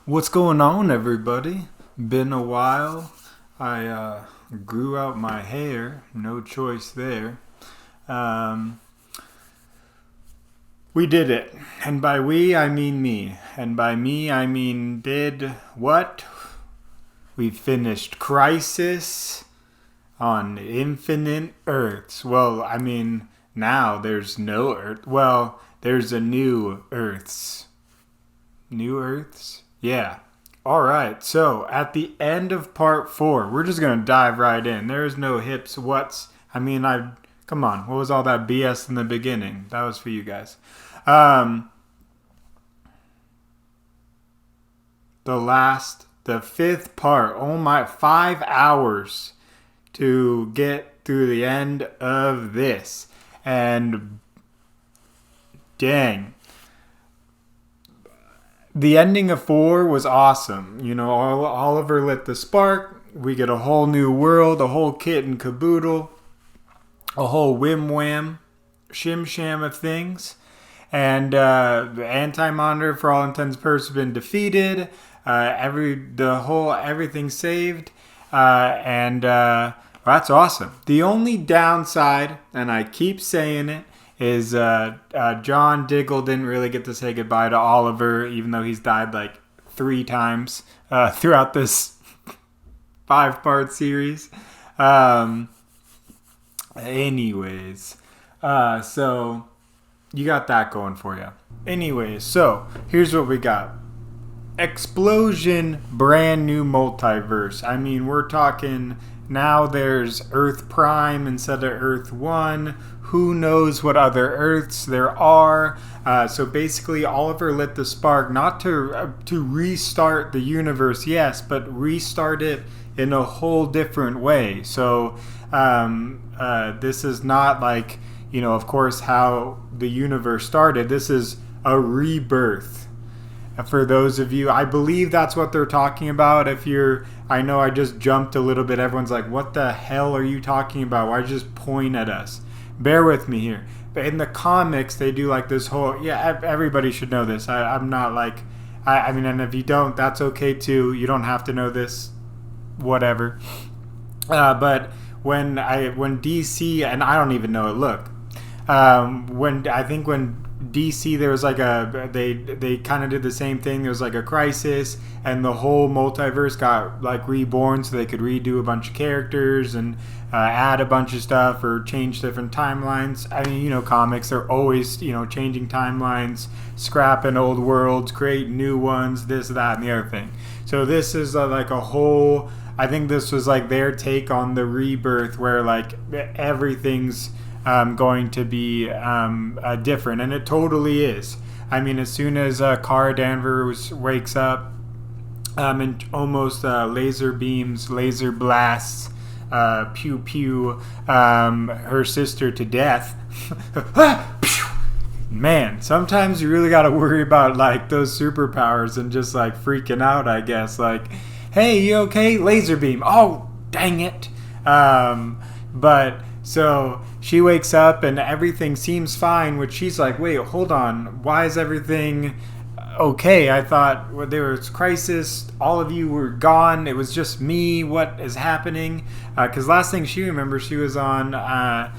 What's going on, everybody? Been a while. I grew out my hair. No choice there. Um, we did it. And by we, I mean me. And by me, I mean did what? We finished Crisis on Infinite Earths. Well, I mean, now there's no Earth. Well, there's a new Earths. New Earths? Yeah. All right. So at the end of part 4, we're just gonna dive right in. There's no hips. Come on. What was all that BS in the beginning? That was for you guys. The fifth part. Oh my! 5 hours to get through the end of this, and dang. The ending of 4 was awesome. You know, Oliver lit the spark. We get a whole new world, a whole kit and caboodle, a whole whim wham, shim sham of things. And the AntiMonitor, for all intents and purposes, has been defeated. Everything saved. That's awesome. The only downside, and I keep saying it, is John Diggle didn't really get to say goodbye to Oliver, even though he's died like 3 times throughout this 5-part series. Anyways, so you got that going for you. Anyways, so here's what we got. Explosion, brand new multiverse. I mean, we're talking now there's Earth Prime instead of Earth 1. Who knows what other Earths there are? So basically, Oliver lit the spark not to restart the universe, yes, but restart it in a whole different way. So this is not like, you know, of course, how the universe started. This is a rebirth. For those of you, I believe that's what they're talking about. I know I just jumped a little bit. Everyone's like, what the hell are you talking about? Why just point at us? Bear with me here. But in the comics, they do like this whole... Yeah, everybody should know this. I'm not like... I mean, and if you don't, that's okay too. You don't have to know this. Whatever. But when DC... And I don't even know it. Look. When DC, there was like they kind of did the same thing. There was like a crisis, and the whole multiverse got like reborn, so they could redo a bunch of characters and add a bunch of stuff or change different timelines. I mean, you know, comics, they're always, you know, changing timelines, scrapping old worlds, create new ones, this, that, and the other thing. So this is like a whole... I think this was like their take on the rebirth, where like everything's going to be different, and it totally is. I mean, as soon as Kara Danvers wakes up and almost laser beams, laser blasts, pew pew her sister to death. Man, sometimes you really got to worry about like those superpowers and just like freaking out, I guess. Like, hey, you okay? Laser beam. Oh, dang it. But so she wakes up and everything seems fine, which she's like, wait, hold on. Why is everything okay? I thought there was crisis. All of you were gone. It was just me. What is happening? Because last thing she remembers, she was at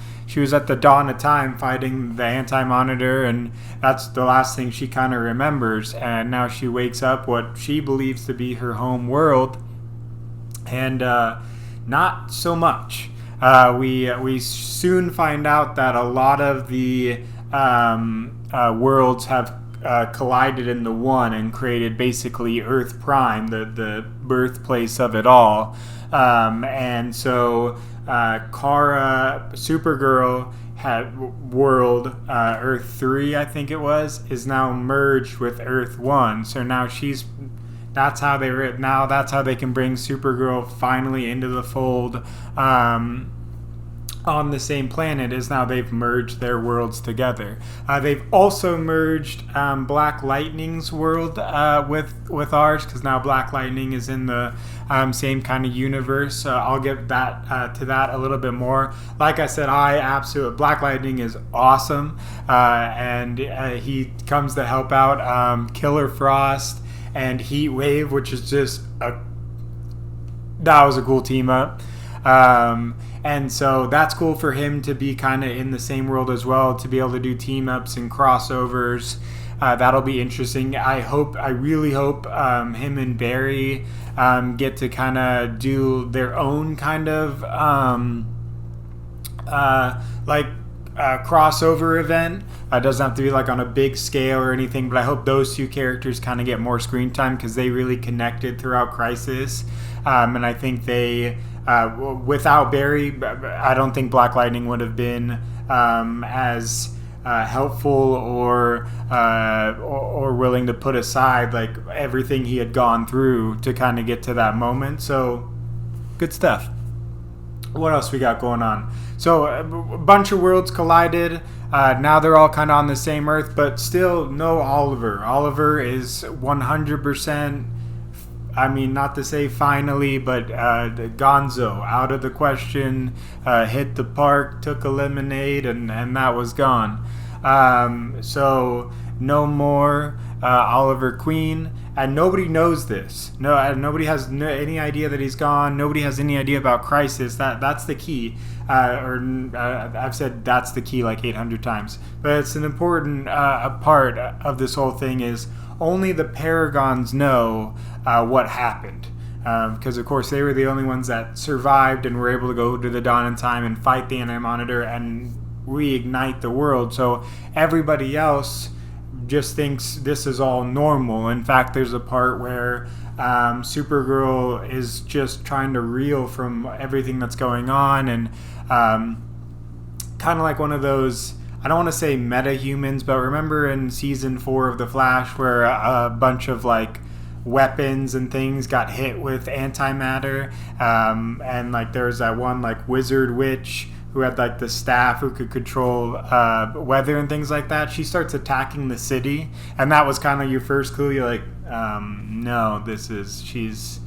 the dawn of time fighting the AntiMonitor, and that's the last thing she kind of remembers. And now she wakes up what she believes to be her home world, and not so much. We soon find out that a lot of the worlds have collided into one and created basically Earth Prime, the birthplace of it all. And so Kara, Supergirl, had world Earth 3, I think it was, is now merged with Earth 1. So now that's how they can bring Supergirl finally into the fold on the same planet, is now they've merged their worlds together. They've also merged Black Lightning's world with ours, because now Black Lightning is in the same kind of universe. I'll get to that a little bit more. Like I said, Black Lightning is awesome, and he comes to help out Killer Frost and Heat Wave, which is just that was a cool team up. And so that's cool for him to be kind of in the same world as well, to be able to do team ups and crossovers. That'll be interesting. I really hope him and Barry get to kind of do their own kind of crossover event. It doesn't have to be like on a big scale or anything, but I hope those two characters kind of get more screen time because they really connected throughout Crisis. And I think they, without Barry, I don't think Black Lightning would have been as helpful or willing to put aside like everything he had gone through to kind of get to that moment. So good stuff. What else we got going on? So a bunch of worlds collided. Now they're all kind of on the same Earth, but still no Oliver. Oliver is 100%, I mean, not to say finally, but gonzo, out of the question, hit the park, took a lemonade, and that was gone. So no more Oliver Queen. And nobody knows this. Nobody has any idea that he's gone. Nobody has any idea about Crisis. That's the key. I've said that's the key like 800 times. But it's an important part of this whole thing is only the Paragons know what happened. Because, of course, they were the only ones that survived and were able to go to the Dawn in Time and fight the AntiMonitor and reignite the world. So everybody else just thinks this is all normal. In fact, there's a part where Supergirl is just trying to reel from everything that's going on, and kind of like one of those, I don't want to say meta-humans, but remember in season 4 of The Flash where a bunch of like weapons and things got hit with antimatter, and like there was that one like wizard witch who had like the staff who could control weather and things like that. She starts attacking the city, and that was kind of your first clue. You're like, no, she's.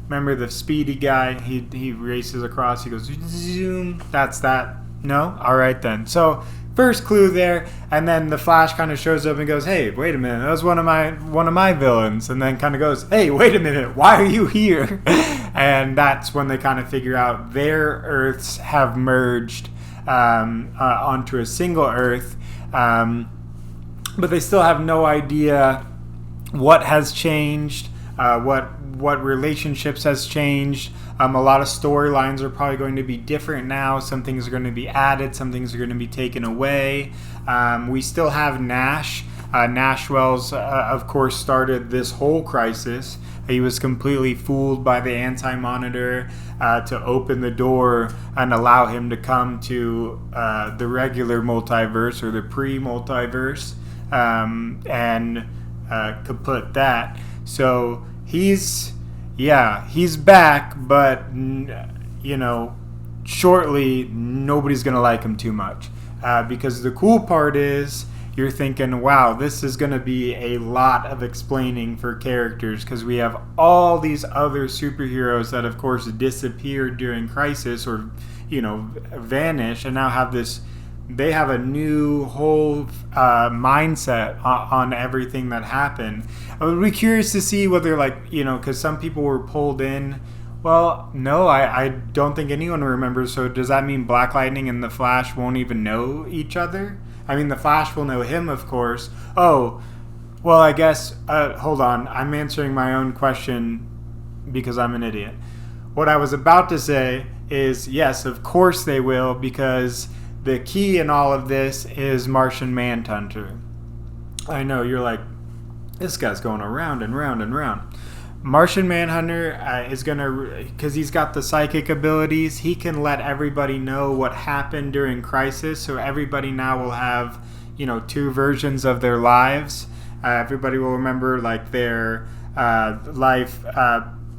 Remember the speedy guy? He races across. He goes zoom. That's that. No, all right then. So first clue there, and then the Flash kind of shows up and goes, "Hey, wait a minute, that was one of my villains," and then kind of goes, "Hey, wait a minute, why are you here?" And that's when they kind of figure out their Earths have merged onto a single Earth, but they still have no idea what has changed, what relationships has changed. A lot of storylines are probably going to be different now. Some things are going to be added. Some things are going to be taken away. We still have Nash. Nash Wells, of course, started this whole crisis. He was completely fooled by the AntiMonitor to open the door and allow him to come to the regular multiverse or the pre-multiverse and kaput that. So he's back, but shortly nobody's gonna like him too much because the cool part is you're thinking, wow, this is gonna be a lot of explaining for characters because we have all these other superheroes that, of course, disappeared during Crisis or vanish, and now have this. They have a new whole mindset on everything that happened. I would be curious to see whether, because some people were pulled in. Well, no, I don't think anyone remembers. So does that mean Black Lightning and the Flash won't even know each other? I mean, the Flash will know him, of course. Oh, well, I guess, hold on. I'm answering my own question because I'm an idiot. What I was about to say is, yes, of course they will, because the key in all of this is Martian Manhunter. I know, you're like, this guy's going around and round and round. Martian Manhunter is going to, because he's got the psychic abilities, he can let everybody know what happened during Crisis, so everybody now will have, two versions of their lives. Everybody will remember, their life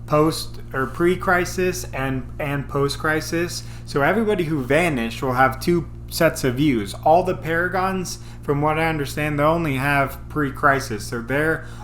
post or pre-crisis and post-crisis. So everybody who vanished will have two sets of views. All the Paragons, from what I understand, they only have pre-crisis. So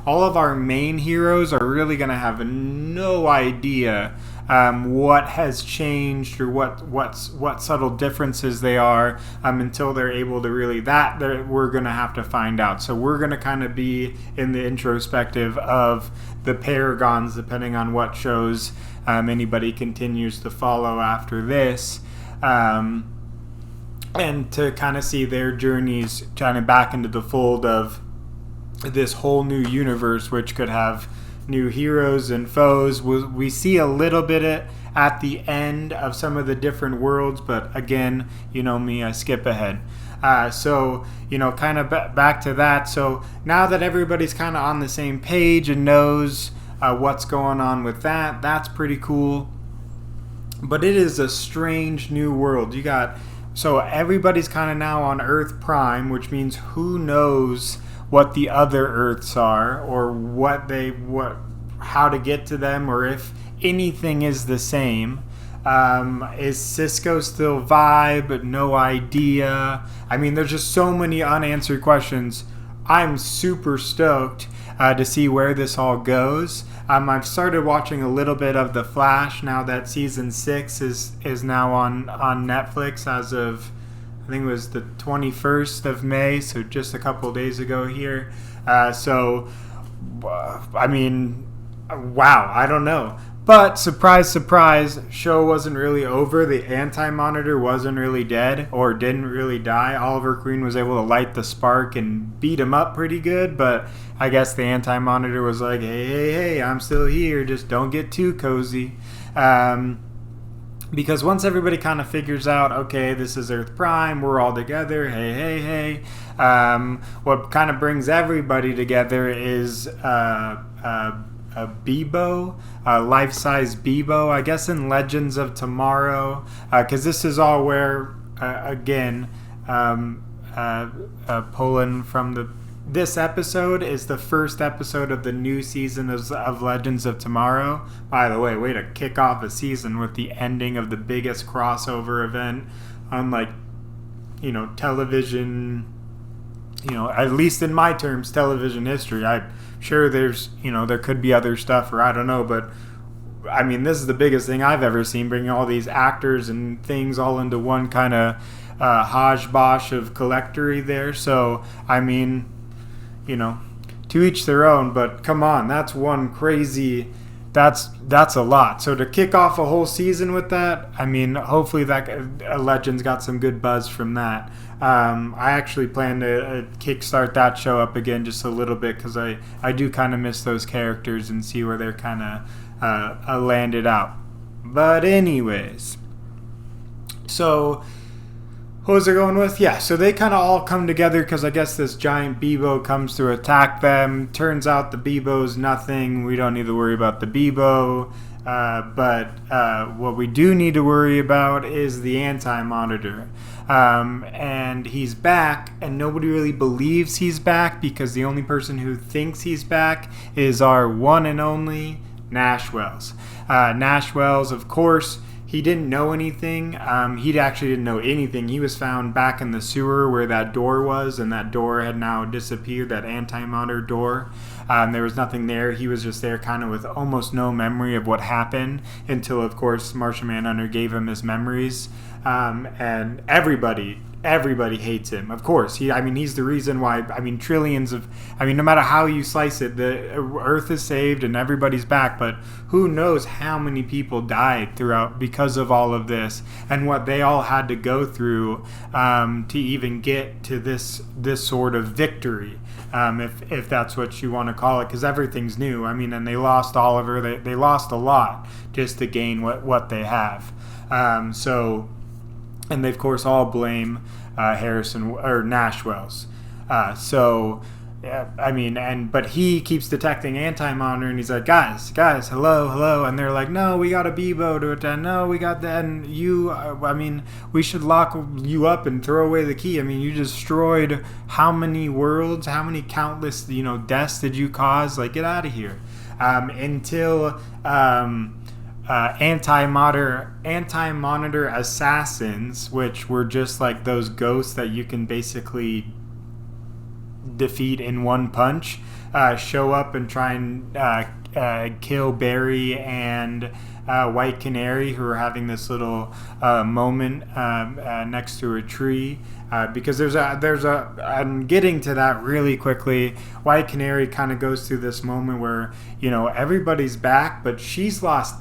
all of our main heroes are really going to have no idea what has changed or what subtle differences they are until they're able to really we're going to have to find out. So we're going to kind of be in the introspective of the Paragons, depending on what shows anybody continues to follow after this, and to kind of see their journeys kind of back into the fold of this whole new universe, which could have new heroes and foes. We see a little bit at the end of some of the different worlds, but again, you know me, I skip ahead. So, kind of back to that. So now that everybody's kind of on the same page and knows what's going on with that, that's pretty cool. But it is a strange new world. So everybody's kind of now on Earth Prime, which means who knows what the other Earths are, or how to get to them, or if anything is the same. Is Cisco still Vibe? No idea. I mean, there's just so many unanswered questions. I'm super stoked to see where this all goes. I've started watching a little bit of The Flash now that season 6 is now on Netflix as of, I think it was the 21st of May, so just a couple of days ago here. I mean, wow, I don't know. But surprise, surprise, show wasn't really over. The AntiMonitor wasn't really dead or didn't really die. Oliver Queen was able to light the spark and beat him up pretty good, but I guess the AntiMonitor was like, hey, I'm still here. Just don't get too cozy. Because once everybody kind of figures out, okay, this is Earth Prime, we're all together, hey. What kind of brings everybody together is a Bebo, a life-size Bebo, I guess in Legends of Tomorrow, because this is all where, pulling from this episode is the first episode of the new season of Legends of Tomorrow. By the way to kick off a season with the ending of the biggest crossover event on, television, at least in my terms, television history. I'm sure there's, there could be other stuff, or I don't know, but I mean, this is the biggest thing I've ever seen, bringing all these actors and things all into one kind of hodgepodge of collectory there. So, I mean, to each their own, but come on, that's one crazy, that's a lot. So to kick off a whole season with that, I mean, hopefully that Legends got some good buzz from that. I actually plan to kickstart that show up again just a little bit, because I do kind of miss those characters and see where they're kind of landed out. But anyways, so what was I going with? Yeah, so they kind of all come together because I guess this giant Bebo comes to attack them. Turns out the Bebo's nothing. We don't need to worry about the Bebo. But what we do need to worry about is the AntiMonitor. And he's back, and nobody really believes he's back, because the only person who thinks he's back is our one and only Nash Wells. Nash Wells, of course, he didn't know anything. He actually didn't know anything. He was found back in the sewer where that door was, and that door had now disappeared, that AntiMonitor door. There was nothing there. He was just there kind of with almost no memory of what happened until, of course, Martian Manhunter gave him his memories. And everybody hates him. Of course, he's the reason why, trillions of, no matter how you slice it, the Earth is saved and everybody's back, but who knows how many people died throughout because of all of this, and what they all had to go through to even get to this sort of victory, if that's what you want to call it, because everything's new. And they lost Oliver, they lost a lot just to gain what they have. And they, of course, all blame Harrison or Nash Wells. But he keeps detecting AntiMonitor, and he's like, guys, hello, and they're like, no, we got a Bebo to attend. No, we got that, and we should lock you up and throw away the key. You destroyed how many worlds, how many countless, deaths did you cause? Like, get out of here. Until anti-monitor assassins, which were just like those ghosts that you can basically defeat in one punch, show up and try and kill Barry and White Canary, who are having this little moment next to a tree. Because I'm getting to that really quickly. White Canary kind of goes through this moment where, everybody's back, but she's lost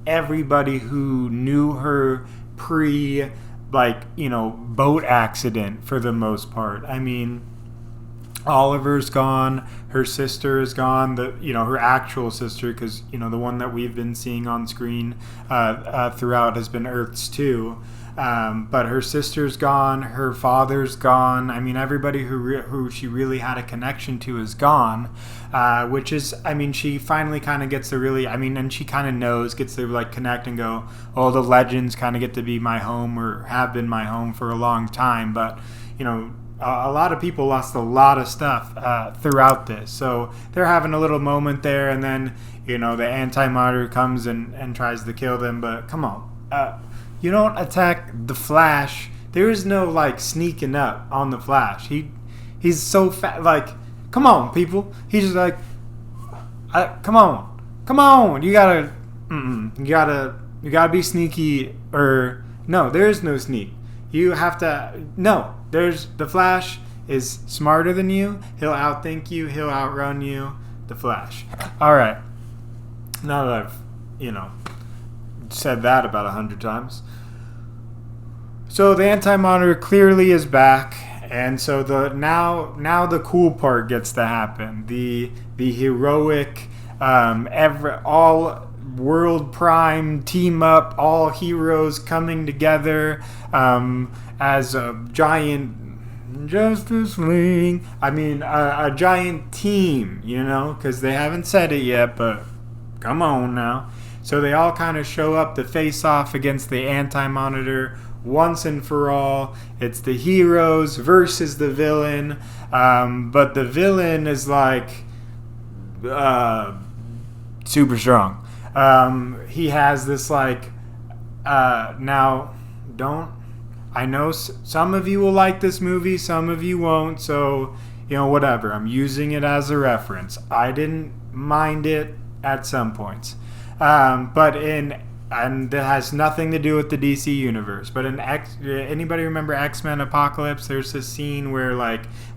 everybody who knew her boat accident for the most part. I mean, Oliver's gone, her sister is gone, her actual sister, because the one that we've been seeing on screen throughout has been Earth's 2. But her sister's gone, her father's gone. I mean, everybody who she really had a connection to is gone, which is, I mean, she finally kind of gets to really, and she kind of gets to connect and go, oh, the legends kind of get to be my home, or have been my home for a long time. But, a lot of people lost a lot of stuff throughout this. So they're having a little moment there, and then, the AntiMonitor comes and tries to kill them. But come on. You don't attack the Flash. There is no sneaking up on the Flash. He's so fat. Come on, people. He's just come on. You gotta be sneaky. Or no, there is no sneak. You have to. No, the Flash is smarter than you. He'll outthink you. He'll outrun you. The Flash. All right. Now that I've said that about 100 times. So the AntiMonitor clearly is back, and so now the cool part gets to happen. The heroic all world prime team up, all heroes coming together as a giant Justice League. A giant team, because they haven't said it yet, but come on now. So they all kind of show up to face off against the AntiMonitor once and for all. It's the heroes versus the villain. But the villain is super strong. He has this now, I know some of you will like this movie, some of you won't, so, whatever. I'm using it as a reference. I didn't mind it at some points. And that has nothing to do with the DC universe. But anybody remember X-Men Apocalypse? There's this scene where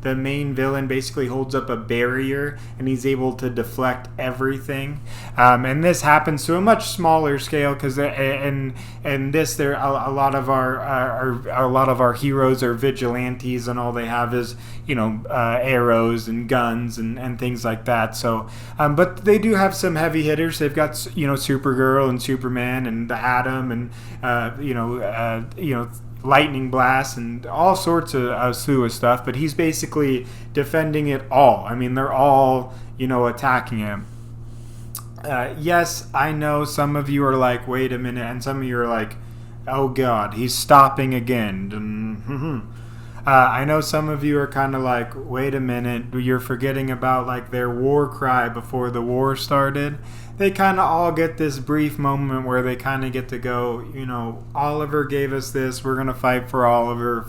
the main villain basically holds up a barrier and he's able to deflect everything. And this happens to a much smaller scale because in this there a lot of our heroes are vigilantes and all they have is arrows and guns and things like that. So, but they do have some heavy hitters. They've got Supergirl and Superman and the Atom and Lightning Blast and all sorts of slew of stuff. But he's basically defending it all. They're all attacking him. Yes, I know some of you are like, wait a minute, and some of you are like, oh God, he's stopping again. I know some of you are kind of like, wait a minute, you're forgetting about their war cry before the war started. They kind of all get this brief moment where they kind of get to go, Oliver gave us this, we're going to fight for Oliver.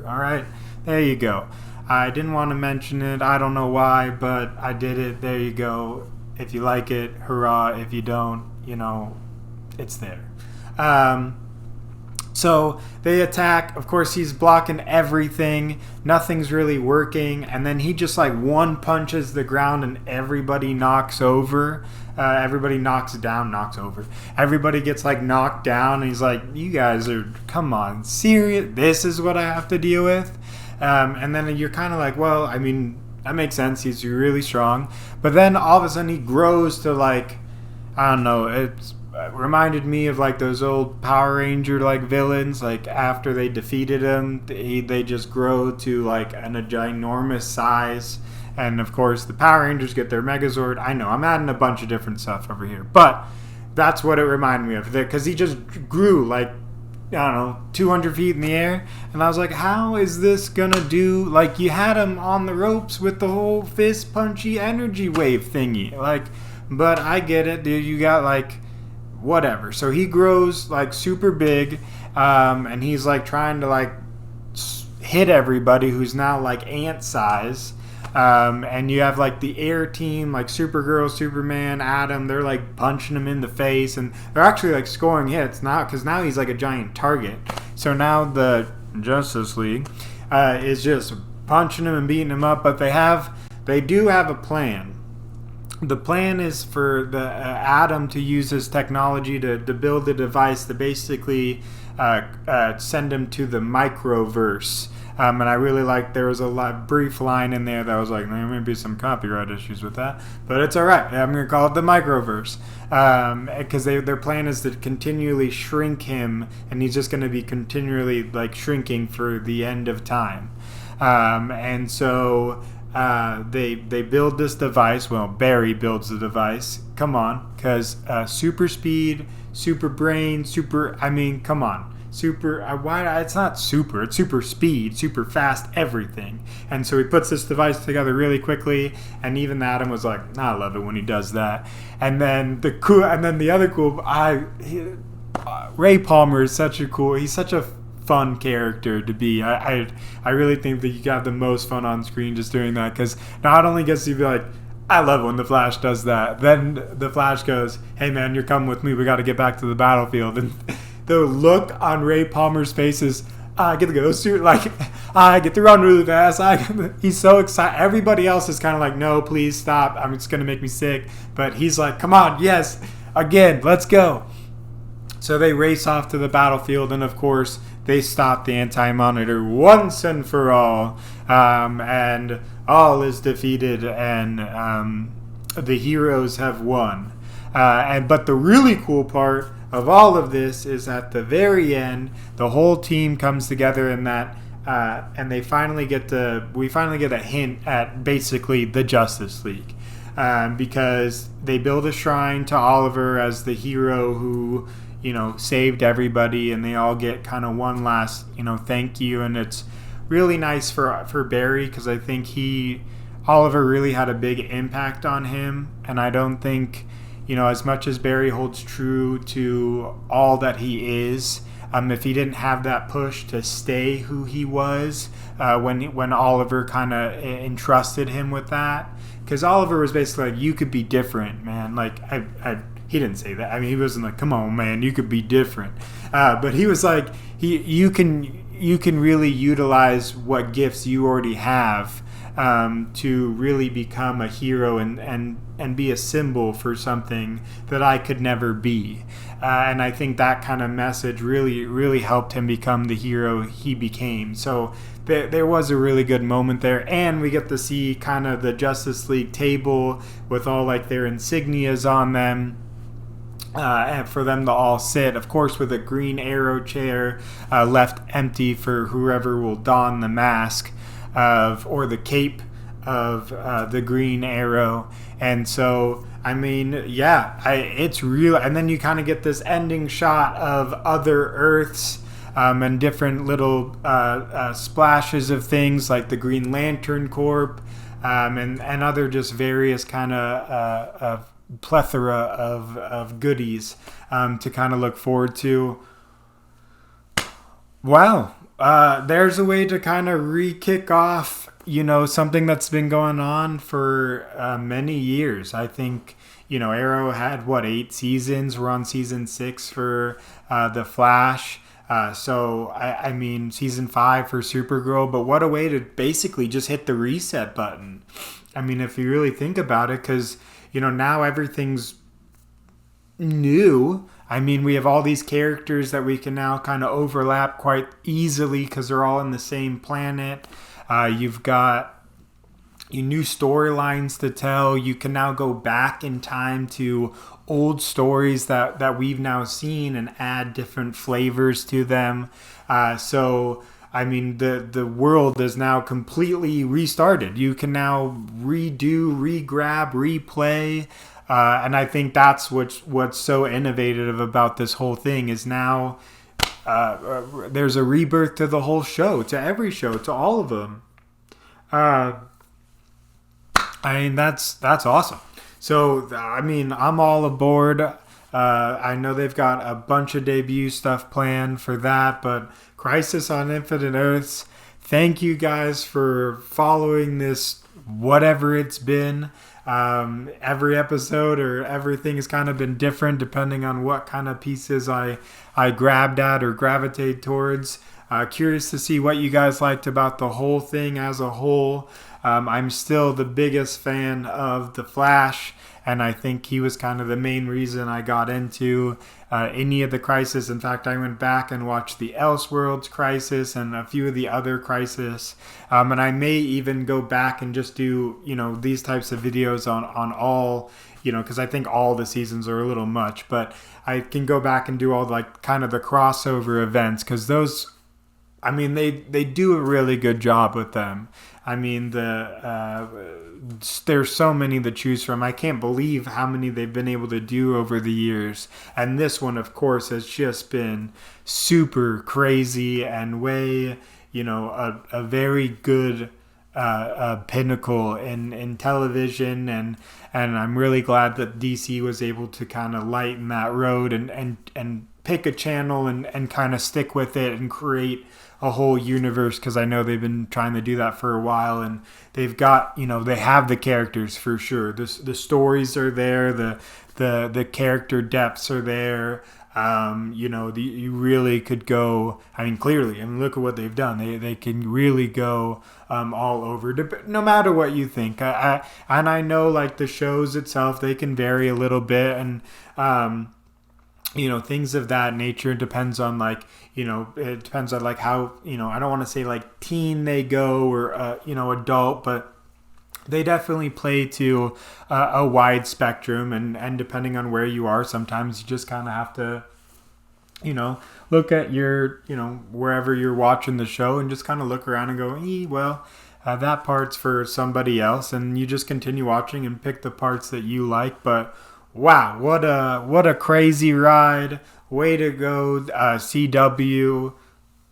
All right, there you go. I didn't want to mention it, I don't know why, but I did it. There you go. If you like it, hurrah. If you don't, it's there. So they attack. Of course, he's blocking everything. Nothing's really working. And then he just one punches the ground and everybody knocks over. Everybody knocks over. Everybody gets knocked down. And he's like, you guys are, come on, serious? This is what I have to deal with? And then you're kind of like, well, that makes sense. He's really strong. But then all of a sudden he grows to I don't know, it's reminded me of those old Power Ranger villains. After they defeated him, they just grow to a ginormous size. And of course the Power Rangers get their Megazord. I know I'm adding a bunch of different stuff over here, but that's what it reminded me of, because he just grew I don't know, 200 feet in the air. And I was like, how is this gonna do? You had him on the ropes with the whole fist punchy energy wave thingy. But I get it, dude. You got whatever. So he grows like super big, and he's like trying to like hit everybody who's now like ant size. And you have like the air team, like Supergirl, Superman, Atom. They're like punching him in the face, and they're actually like scoring hits now because now he's like a giant target. So now the Justice League is just punching him and beating him up, but they do have a plan. The plan is for the Atom to use his technology to build a device to basically send him to the microverse. And I really like, there was a brief line in there that was like, there may be some copyright issues with that, but it's all right. I'm going to call it the microverse, because their plan is to continually shrink him, and he's just going to be continually like shrinking for the end of time. And so they build this device. Well, Barry builds the device. Come on, because super speed, super brain, come on. It's not super, it's super speed, super fast, everything. And so he puts this device together really quickly, and even Adam was like, I love it when he does that. And then the other cool, Ray Palmer is he's such a fun character to be. I really think that you got the most fun on screen just doing that, because not only gets to be like, I love it when the Flash does that, then the Flash goes, hey man, you're coming with me, we got to get back to the battlefield. And the look on Ray Palmer's face is, I get to go shoot, like, I get to run really fast. He's so excited. Everybody else is kind of like, no, please stop. It's going to make me sick. But he's like, come on, yes, again, let's go. So they race off to the battlefield, and of course, they stop the AntiMonitor once and for all. And all is defeated, and the heroes have won. But the really cool part of all of this is at the very end, the whole team comes together in that, and we finally get a hint at basically the Justice League, because they build a shrine to Oliver as the hero who, saved everybody, and they all get kind of one last, thank you. And it's really nice for Barry, because I think Oliver really had a big impact on him, and I don't think, as much as Barry holds true to all that he is, if he didn't have that push to stay who he was, when Oliver kind of entrusted him with that, because Oliver was basically like, you could be different, man. Like, he didn't say that. I mean, he wasn't like, come on, man, you could be different. But he was like, you can really utilize what gifts you already have, to really become a hero and be a symbol for something that I could never be. And I think that kind of message really, really helped him become the hero he became. So there was a really good moment there. And we get to see kind of the Justice League table with all like their insignias on them. And for them to all sit, of course, with a Green Arrow chair left empty for whoever will don the mask or the cape of the Green Arrow. And so, it's real. And then you kind of get this ending shot of other Earths, and different little splashes of things like the Green Lantern Corp, and other just various kind of plethora of goodies to kind of look forward to. Wow. There's a way to kind of re-kick off, something that's been going on for many years. I think, Arrow had, 8 seasons? We're on season 6 for The Flash. So, I mean, season 5 for Supergirl. But what a way to basically just hit the reset button. I mean, if you really think about it, because, now everything's new. I mean, we have all these characters that we can now kind of overlap quite easily because they're all in the same planet. You've got new storylines to tell. You can now go back in time to old stories that we've now seen and add different flavors to them. So, I mean, the world is now completely restarted. You can now redo, re-grab, replay. And I think that's what's so innovative about this whole thing is now there's a rebirth to the whole show, to every show, to all of them. I mean, that's awesome. So, I mean, I'm all aboard. I know they've got a bunch of debut stuff planned for that, but Crisis on Infinite Earths, thank you guys for following this, whatever it's been. Every episode or everything has kind of been different depending on what kind of pieces I grabbed at or gravitate towards. Curious to see what you guys liked about the whole thing as a whole. I'm still the biggest fan of The Flash, and I think he was kind of the main reason I got into any of the Crisis. In fact, I went back and watched the Elseworlds Crisis and a few of the other Crisis, and I may even go back and just do, these types of videos on all, because I think all the seasons are a little much, but I can go back and do all kind of the crossover events, because those, they do a really good job with them. There's so many to choose from. I can't believe how many they've been able to do over the years. And this one, of course, has just been super crazy and way, a very good pinnacle in television. And I'm really glad that DC was able to kind of lighten that road and pick a channel and kind of stick with it and create a whole universe, because I know they've been trying to do that for a while, and they've got, they have the characters for sure. The stories are there, the character depths are there. You really could go, clearly, look at what they've done. They can really go all over, no matter what you think. I know the shows itself, they can vary a little bit, and things of that nature. It depends on it depends on how, I don't want to say teen they go or, adult, but they definitely play to a wide spectrum, and depending on where you are, sometimes you just kind of have to, look at your, wherever you're watching the show and just kind of look around and go, that part's for somebody else, and you just continue watching and pick the parts that you like. But wow, what a crazy ride. Way to go, CW.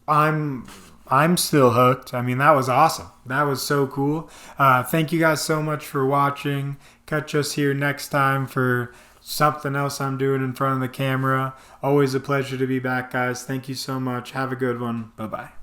I'm still hooked. That was awesome. That was so cool. Thank you guys so much for watching. Catch us here next time for something else I'm doing in front of the camera. Always a pleasure to be back, guys. Thank you so much. Have a good one. Bye-bye.